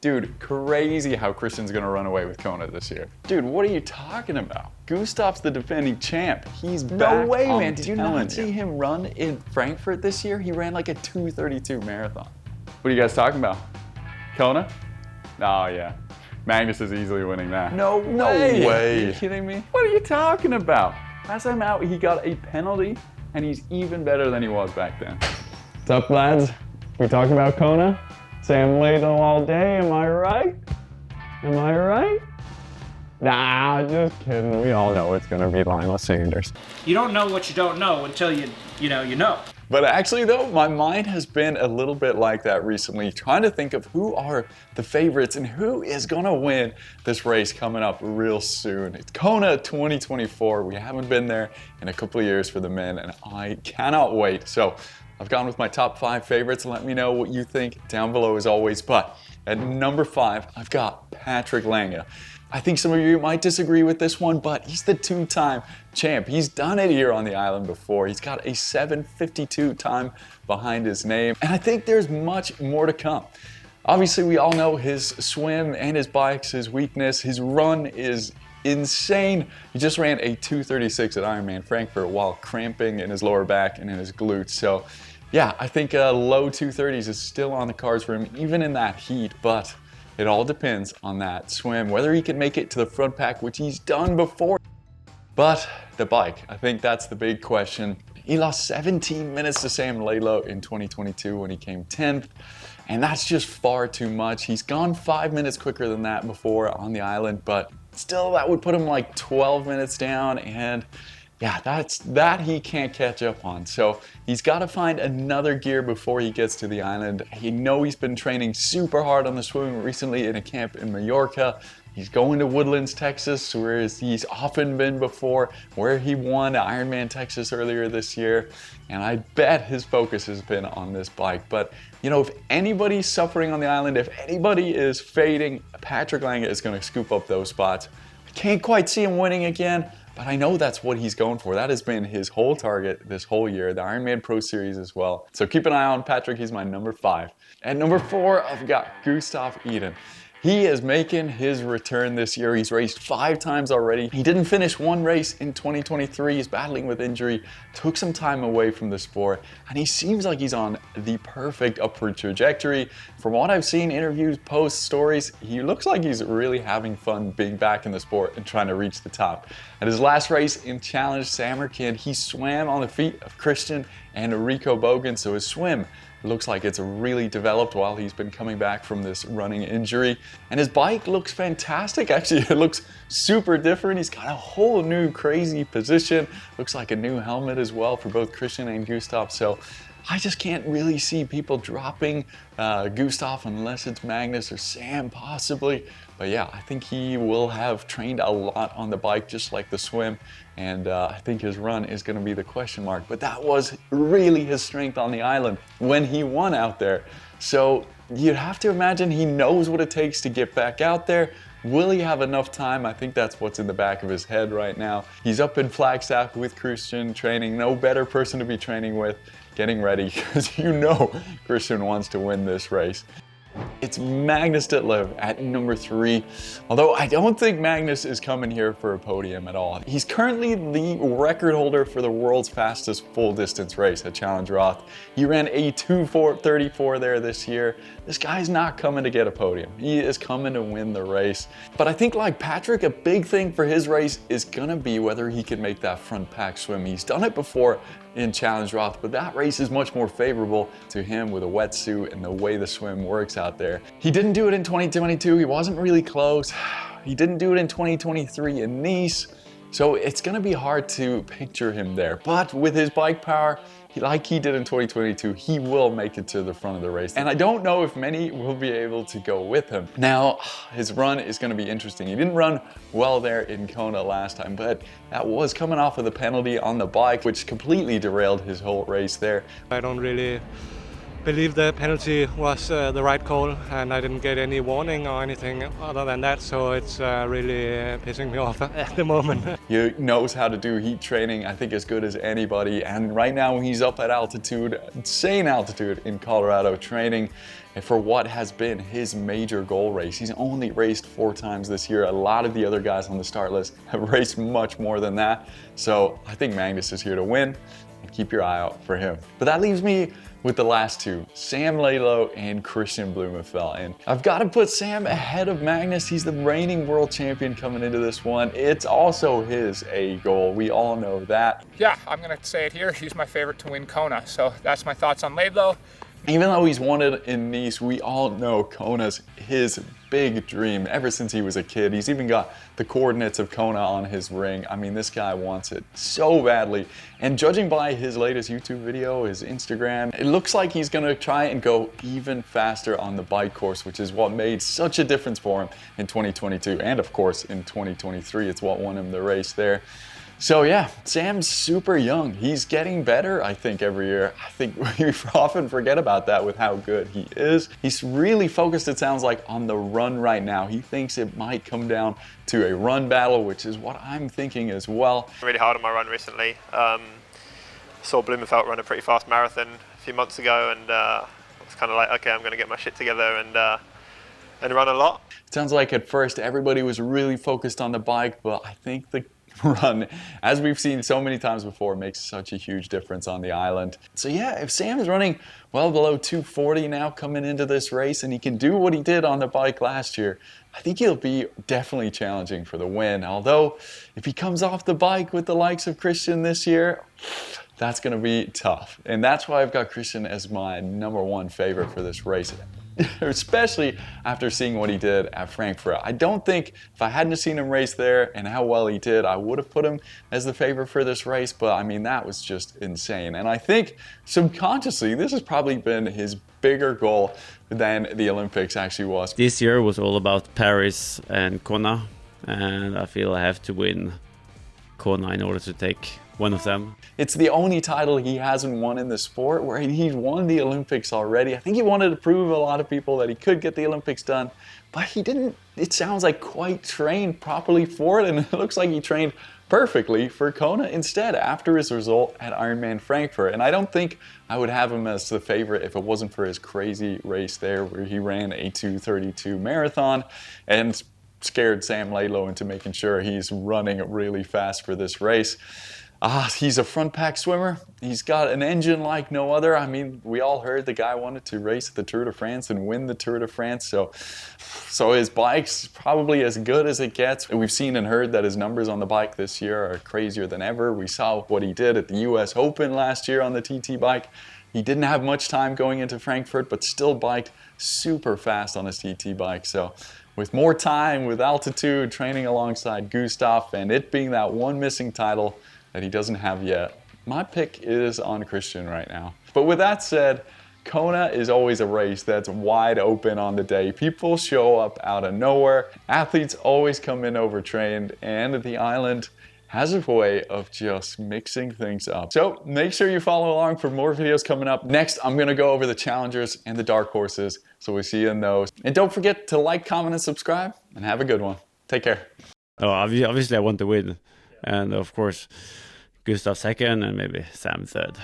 Dude, crazy how Christian's gonna run away with Kona this year. Dude, what are you talking about? Gustav's the defending champ. He's back. No way, man. Did you not see him run in Frankfurt this year? He ran like a 2:32 marathon. What are you guys talking about? Kona? Oh, yeah. Magnus is easily winning that. No way. Are you kidding me? What are you talking about? Last time out, he got a penalty, and he's even better than he was back then. What's up, lads? We talking about Kona? Sam Lelo all day, am I right? Am I right? Nah, just kidding. We all know it's gonna be Lila Sanders. You don't know what you don't know until you know. But actually though, my mind has been a little bit like that recently, trying to think of who are the favorites and who is gonna win this race coming up real soon. It's Kona 2024. We haven't been there in a couple of years for the men, and I cannot wait. So I've gone with my top 5 favorites. Let me know what you think down below as always. But at number 5, I've got Patrick Langa. I think some of you might disagree with this one, but he's the 2-time champ. He's done it here on the island before. He's got a 7:52 time behind his name, and I think there's much more to come. Obviously, we all know his swim and his bike's his weakness. His run is insane. He just ran a 2:36 at Ironman Frankfurt while cramping in his lower back and in his glutes. So yeah, I think low 2:30s is still on the cards for him, even in that heat, but it all depends on that swim, whether he can make it to the front pack, which he's done before. But the bike, I think that's the big question. He lost 17 minutes to Sam Lelo in 2022 when he came 10th, and that's just far too much. He's gone 5 minutes quicker than that before on the island, but still that would put him like 12 minutes down, and yeah, that he can't catch up on. So he's got to find another gear before he gets to the island. You know he's been training super hard on the swim recently in a camp in Mallorca. He's going to Woodlands, Texas, where he's often been before, where he won Ironman Texas earlier this year. And I bet his focus has been on this bike. But you know, if anybody's suffering on the island, if anybody is fading, Patrick Langa is going to scoop up those spots. I can't quite see him winning again, but I know that's what he's going for. That has been his whole target this whole year, the Ironman Pro Series as well. So keep an eye on Patrick, he's my number 5. At number 4, I've got Gustav Iden. He is making his return this year. He's raced 5 times already. He didn't finish one race in 2023. He's battling with injury, took some time away from the sport, and he seems like he's on the perfect upward trajectory. From what I've seen, interviews, posts, stories, he looks like he's really having fun being back in the sport and trying to reach the top. At his last race in Challenge Samarkand, he swam on the feet of Christian and Rico Bogan, so his swim looks like it's really developed while he's been coming back from this running injury. And his bike looks fantastic. Actually, it looks super different. He's got a whole new crazy position. Looks like a new helmet as well for both Christian and Gustav. So I just can't really see people dropping Gustav unless it's Magnus or Sam possibly. But yeah, I think he will have trained a lot on the bike, just like the swim. And I think his run is going to be the question mark. But that was really his strength on the island when he won out there. So you'd have to imagine he knows what it takes to get back out there. Will he have enough time? I think that's what's in the back of his head right now. He's up in Flagstaff with Christian training. No better person to be training with, getting ready, because you know Christian wants to win this race. It's Magnus Nilsson at number 3, although I don't think Magnus is coming here for a podium at all. He's currently the record holder for the world's fastest full distance race at Challenge Roth. He ran a 2:34 there this year. This guy's not coming to get a podium. He is coming to win the race. But I think like Patrick, a big thing for his race is gonna be whether he can make that front pack swim. He's done it before in Challenge Roth, but that race is much more favorable to him with a wetsuit and the way the swim works out there. He didn't do it in 2022. He wasn't really close. He didn't do it in 2023 in Nice. So it's gonna be hard to picture him there. But with his bike power, like he did in 2022, he will make it to the front of the race. And I don't know if many will be able to go with him. Now, his run is gonna be interesting. He didn't run well there in Kona last time, but that was coming off of the penalty on the bike, which completely derailed his whole race there. I don't really believe the penalty was the right call, and I didn't get any warning or anything other than that, so it's really pissing me off at the moment. He knows how to do heat training, I think, as good as anybody, and right now he's up at altitude, insane altitude in Colorado, training for what has been his major goal race. He's only raced 4 times this year. A lot of the other guys on the start list have raced much more than that, so I think Magnus is here to win, and keep your eye out for him. But that leaves me with the last two, Sam Lelo and Christian Blumenfeld. And I've got to put Sam ahead of Magnus. He's the reigning world champion coming into this one. It's also his A goal. We all know that. Yeah, I'm going to say it here. He's my favorite to win Kona. So that's my thoughts on Lelo. Even though he's won it in Nice, we all know Kona's his big dream ever since he was a kid. He's even got the coordinates of Kona on his ring. I mean, this guy wants it so badly. And judging by his latest YouTube video, his Instagram, it looks like he's gonna try and go even faster on the bike course, which is what made such a difference for him in 2022. And of course, in 2023, it's what won him the race there. So yeah, Sam's super young. He's getting better, I think, every year. I think we often forget about that with how good he is. He's really focused, it sounds like, on the run right now. He thinks it might come down to a run battle, which is what I'm thinking as well. Really hard on my run recently. Saw Blumenfeld run a pretty fast marathon a few months ago, and I was kind of like, okay, I'm going to get my shit together and run a lot. It sounds like at first everybody was really focused on the bike, but I think the run, as we've seen so many times before, makes such a huge difference on the island. So yeah, if Sam is running well below 240 now coming into this race, and he can do what he did on the bike last year, I think he'll be definitely challenging for the win. Although, if he comes off the bike with the likes of Christian this year, that's going to be tough. And that's why I've got Christian as my #1 favorite for this race, especially after seeing what he did at Frankfurt. I don't think if I hadn't seen him race there and how well he did, I would have put him as the favorite for this race, but I mean, that was just insane. And I think subconsciously, this has probably been his bigger goal than the Olympics actually was. This year was all about Paris and Kona, and I feel I have to win Kona in order to take one of them. It's the only title he hasn't won in the sport, where he's won the Olympics already. I think he wanted to prove a lot of people that he could get the Olympics done, but he didn't, it sounds like, quite train properly for it, and it looks like he trained perfectly for Kona instead after his result at Ironman Frankfurt. And I don't think I would have him as the favorite if it wasn't for his crazy race there where he ran a 2:32 marathon and scared Sam Lelo into making sure he's running really fast for this race. He's a front pack swimmer. He's got an engine like no other. I mean, we all heard the guy wanted to race the Tour de France and win the Tour de France. So his bike's probably as good as it gets. We've seen and heard that his numbers on the bike this year are crazier than ever. We saw what he did at the US Open last year on the TT bike. He didn't have much time going into Frankfurt, but still biked super fast on his TT bike. So with more time, with altitude, training alongside Gustav, and it being that one missing title that he doesn't have yet, my pick is on Christian right now. But with that said, Kona is always a race that's wide open on the day. People show up out of nowhere. Athletes always come in overtrained, and the island has a way of just mixing things up. So make sure you follow along for more videos coming up. Next, I'm gonna go over the challengers and the dark horses, so we'll see you in those. And don't forget to like, comment, and subscribe, and have a good one. Take care. Oh, obviously I want to win, and of course Gustav second and maybe Sam third.